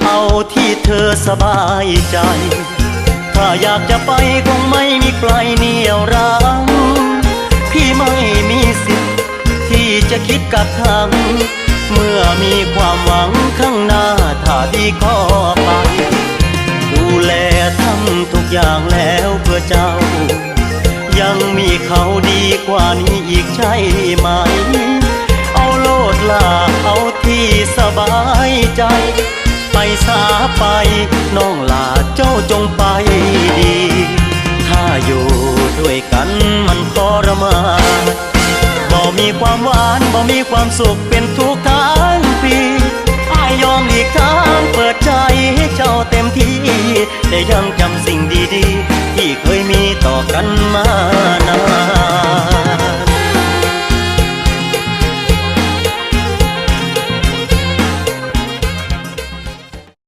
เอาที่เธอสบายใจถ้าอยากจะไปคงไม่มีใครเหนี่ยวรั้งพี่ไม่มีสิทธิ์ที่จะคิดกักขังเมื่อมีความหวังข้างหน้าถ้าดีก็ไปดูแลทำทุกอย่างแล้วเพื่อเจ้ายังมีเขาดีกว่านี้อีกใช่ไหมเอาโลดลาเอาที่สบายใจไปสาไปน้องลาเจ้าจงไปดีถ้าอยู่ด้วยกันมันทรมานบ่มีความหวานบ่มีความสุขเป็นทุกทั้งปีอ้ายยอมหลีกทางเปิดใจให้เจ้าเต็มที่แต่ยังจำสิ่งดีๆที่เคยมีต่อกันมานาน